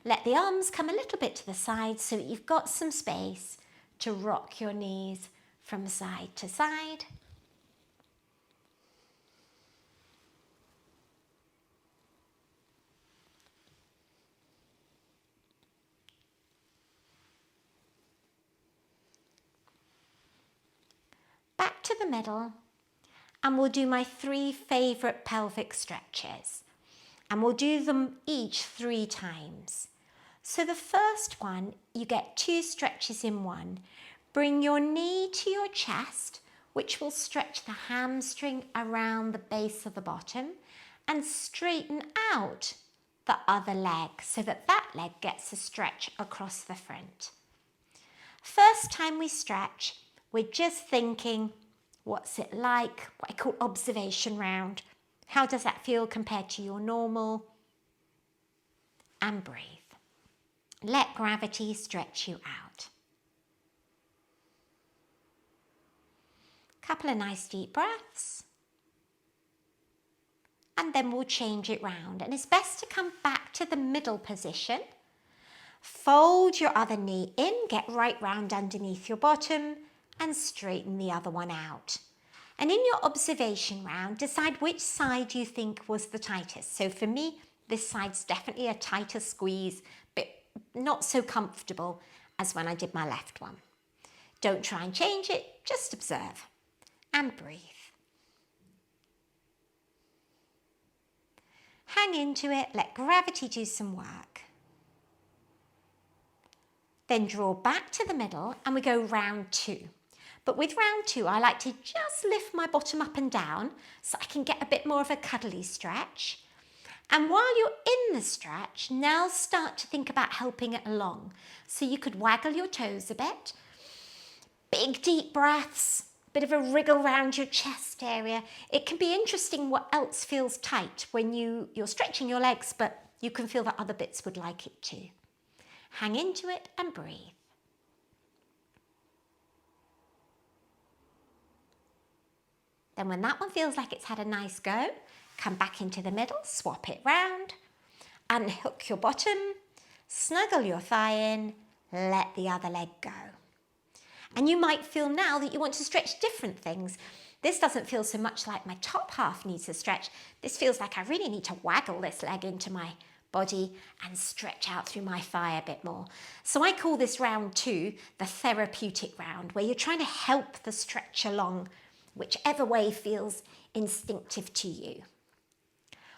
Let the arms come a little bit to the side so that you've got some space to rock your knees from side to side. Back to the middle, and we'll do my 3 favourite pelvic stretches. And we'll do them each 3 times. So the first one, you get 2 stretches in one. Bring your knee to your chest, which will stretch the hamstring around the base of the bottom, and straighten out the other leg so that that leg gets a stretch across the front. First time we stretch, we're just thinking, what's it like? What I call observation round. How does that feel compared to your normal? And breathe. Let gravity stretch you out. Couple of nice deep breaths. And then we'll change it round. And it's best to come back to the middle position. Fold your other knee in, get right round underneath your bottom, and straighten the other one out. And in your observation round, decide which side you think was the tightest. So for me, this side's definitely a tighter squeeze, but not so comfortable as when I did my left one. Don't try and change it, just observe and breathe. Hang into it, let gravity do some work. Then draw back to the middle and we go round 2. But with round 2, I like to just lift my bottom up and down so I can get a bit more of a cuddly stretch. And while you're in the stretch, now start to think about helping it along. So you could waggle your toes a bit, big deep breaths, bit of a wriggle around your chest area. It can be interesting what else feels tight when you're stretching your legs, but you can feel that other bits would like it too. Hang into it and breathe. Then when that one feels like it's had a nice go, come back into the middle, swap it round, unhook your bottom, snuggle your thigh in, let the other leg go. And you might feel now that you want to stretch different things. This doesn't feel so much like my top half needs a stretch. This feels like I really need to waggle this leg into my body and stretch out through my thigh a bit more. So I call this round 2 the therapeutic round, where you're trying to help the stretch along whichever way feels instinctive to you.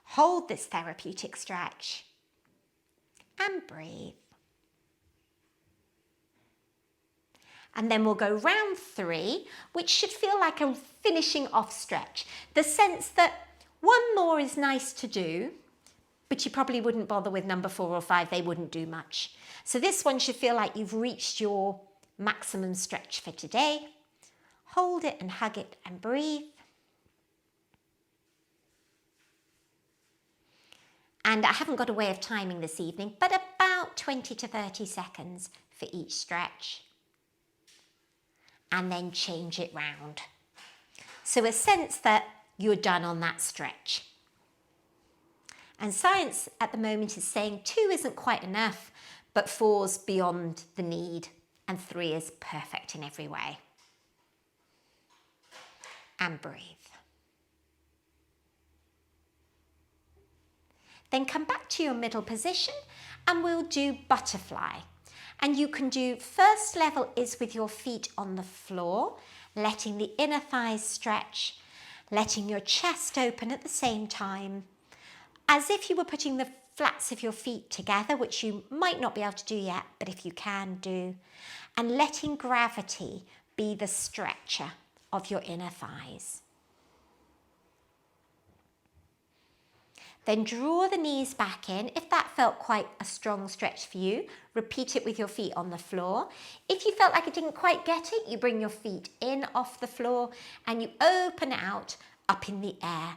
Hold this therapeutic stretch and breathe. And then we'll go round 3, which should feel like a finishing off stretch. The sense that one more is nice to do, but you probably wouldn't bother with number 4 or 5, they wouldn't do much. So this one should feel like you've reached your maximum stretch for today. Hold it and hug it and breathe. And I haven't got a way of timing this evening, but about 20 to 30 seconds for each stretch. And then change it round. So a sense that you're done on that stretch. And science at the moment is saying 2 isn't quite enough, but 4's beyond the need, and 3 is perfect in every way. And breathe. Then come back to your middle position and we'll do butterfly. And you can do, first level is with your feet on the floor, letting the inner thighs stretch, letting your chest open at the same time, as if you were putting the flats of your feet together, which you might not be able to do yet, but if you can do, and letting gravity be the stretcher of your inner thighs. Then draw the knees back in. If that felt quite a strong stretch for you, repeat it with your feet on the floor. If you felt like it didn't quite get it, you bring your feet in off the floor and you open out up in the air.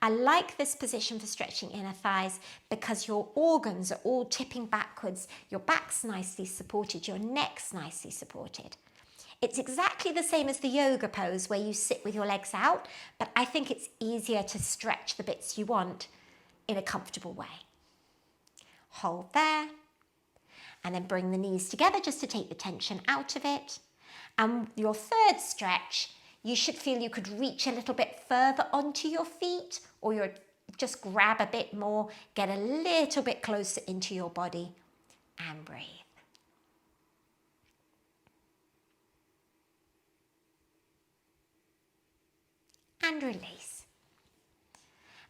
I like this position for stretching inner thighs because your organs are all tipping backwards. Your back's nicely supported, your neck's nicely supported. It's exactly the same as the yoga pose where you sit with your legs out, but I think it's easier to stretch the bits you want in a comfortable way. Hold there. And then bring the knees together just to take the tension out of it. And your third stretch, you should feel you could reach a little bit further onto your feet, or just grab a bit more, get a little bit closer into your body and breathe. And release.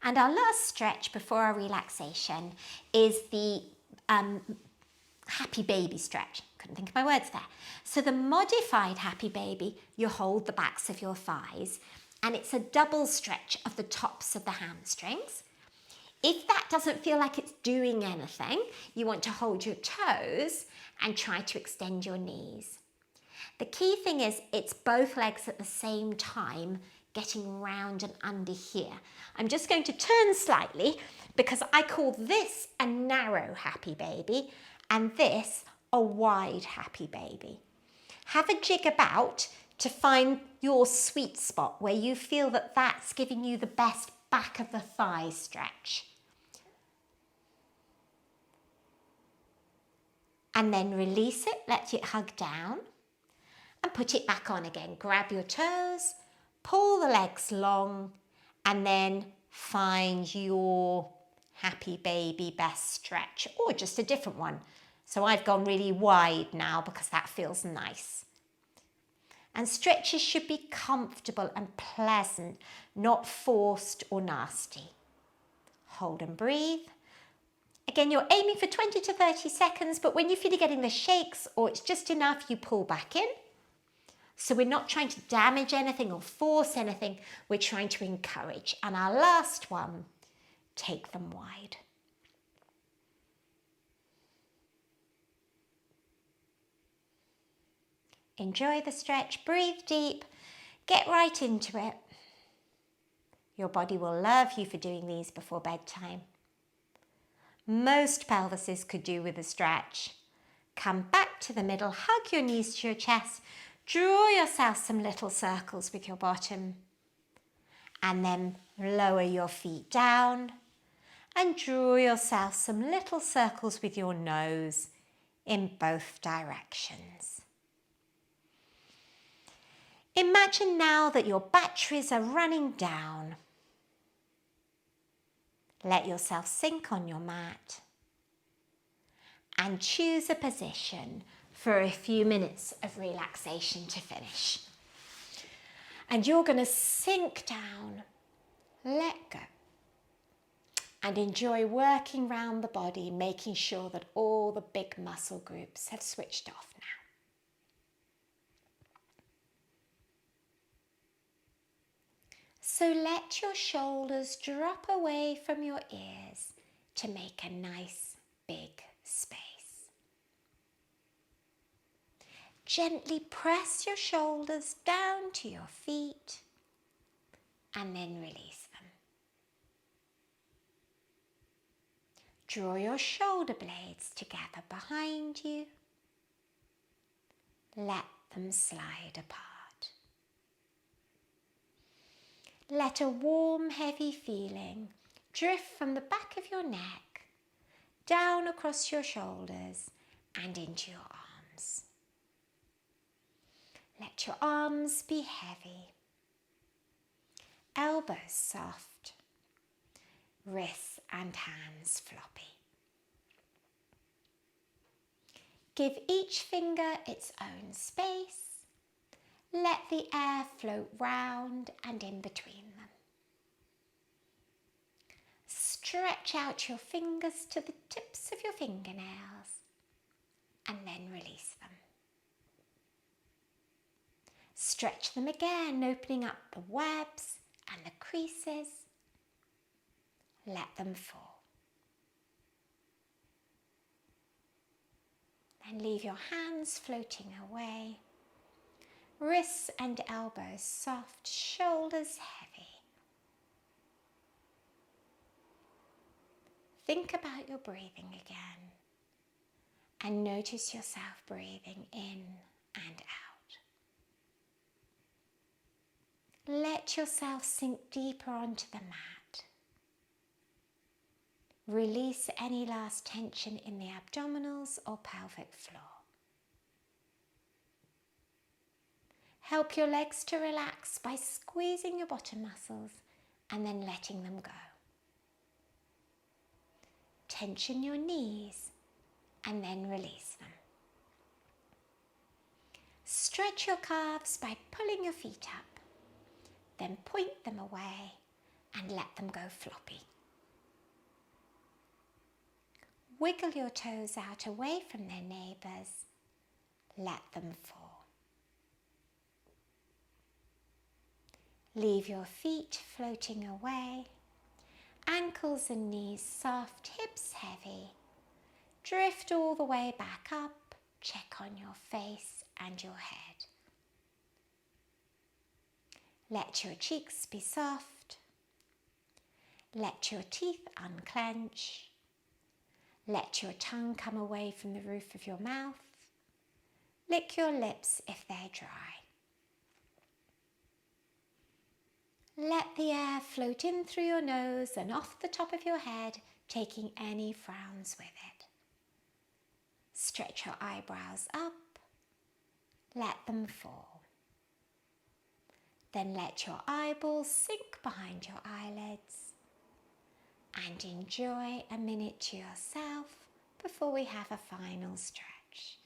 And our last stretch before our relaxation is the happy baby stretch. Couldn't think of my words there. So the modified happy baby, you hold the backs of your thighs, and it's a double stretch of the tops of the hamstrings. If that doesn't feel like it's doing anything, you want to hold your toes and try to extend your knees. The key thing is it's both legs at the same time, getting round and under here. I'm just going to turn slightly because I call this a narrow happy baby and this a wide happy baby. Have a jig about to find your sweet spot where you feel that that's giving you the best back of the thigh stretch. And then release it, let it hug down and put it back on again. Grab your toes, pull the legs long, and then find your happy baby best stretch, or just a different one. So I've gone really wide now because that feels nice. And stretches should be comfortable and pleasant, not forced or nasty. Hold and breathe. Again, you're aiming for 20 to 30 seconds, but when you feel you're getting the shakes or it's just enough, you pull back in. So we're not trying to damage anything or force anything, we're trying to encourage. And our last one, take them wide. Enjoy the stretch, breathe deep, get right into it. Your body will love you for doing these before bedtime. Most pelvises could do with a stretch. Come back to the middle, hug your knees to your chest, draw yourself some little circles with your bottom, and then lower your feet down and draw yourself some little circles with your nose in both directions. Imagine now that your batteries are running down. Let yourself sink on your mat and choose a position for a few minutes of relaxation to finish. And you're going to sink down, let go, and enjoy working round the body, making sure that all the big muscle groups have switched off now. So let your shoulders drop away from your ears to make a nice big space. Gently press your shoulders down to your feet and then release them. Draw your shoulder blades together behind you. Let them slide apart. Let a warm, heavy feeling drift from the back of your neck, down across your shoulders and into your arms. Let your arms be heavy, elbows soft, wrists and hands floppy. Give each finger its own space. Let the air float round and in between them. Stretch out your fingers to the tips of your fingernails and then release them. Stretch them again, opening up the webs and the creases. Let them fall. Then leave your hands floating away. Wrists and elbows soft, shoulders heavy. Think about your breathing again and notice yourself breathing in and out. Let yourself sink deeper onto the mat. Release any last tension in the abdominals or pelvic floor. Help your legs to relax by squeezing your bottom muscles and then letting them go. Tension your knees and then release them. Stretch your calves by pulling your feet up, then point them away and let them go floppy. Wiggle your toes out away from their neighbours. Let them fall. Leave your feet floating away. Ankles and knees soft, hips heavy. Drift all the way back up. Check on your face and your head. Let your cheeks be soft. Let your teeth unclench. Let your tongue come away from the roof of your mouth. Lick your lips if they're dry. Let the air float in through your nose and off the top of your head, taking any frowns with it. Stretch your eyebrows up. Let them fall. Then let your eyeballs sink behind your eyelids. And enjoy a minute to yourself before we have a final stretch.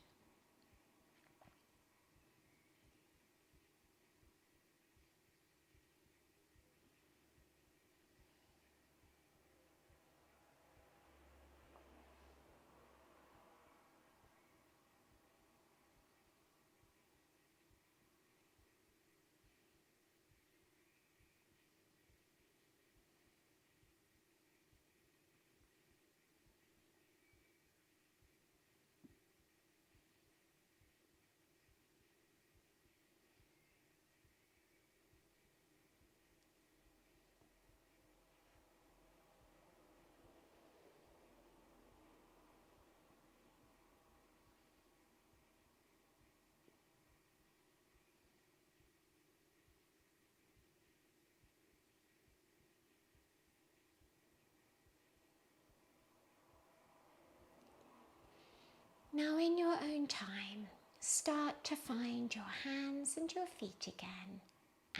Now in your own time, start to find your hands and your feet again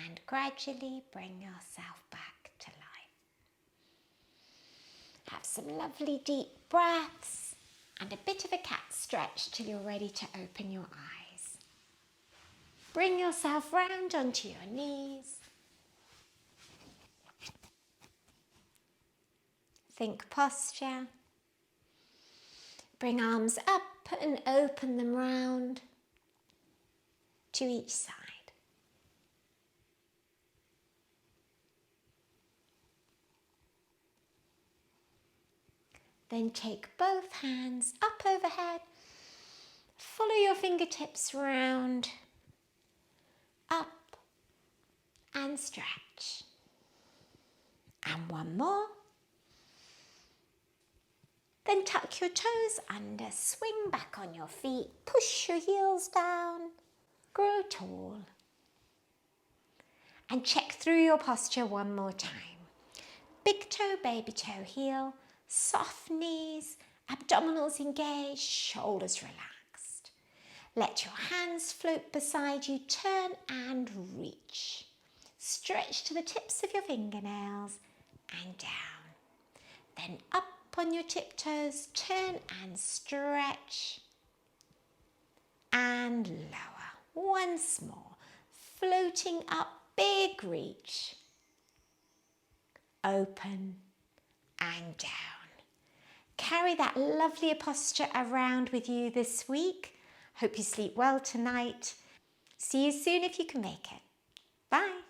and gradually bring yourself back to life. Have some lovely deep breaths and a bit of a cat stretch till you're ready to open your eyes. Bring yourself round onto your knees. Think posture. Bring arms up and open them round to each side. Then take both hands up overhead. Follow your fingertips round, up and stretch. And one more. Then tuck your toes under, swing back on your feet, push your heels down, grow tall. And check through your posture one more time. Big toe, baby toe, heel, soft knees, abdominals engaged, shoulders relaxed. Let your hands float beside you, turn and reach. Stretch to the tips of your fingernails and down. Then up on your tiptoes, turn and stretch. And lower. Once more. Floating up, big reach. Open and down. Carry that lovely posture around with you this week. Hope you sleep well tonight. See you soon if you can make it. Bye.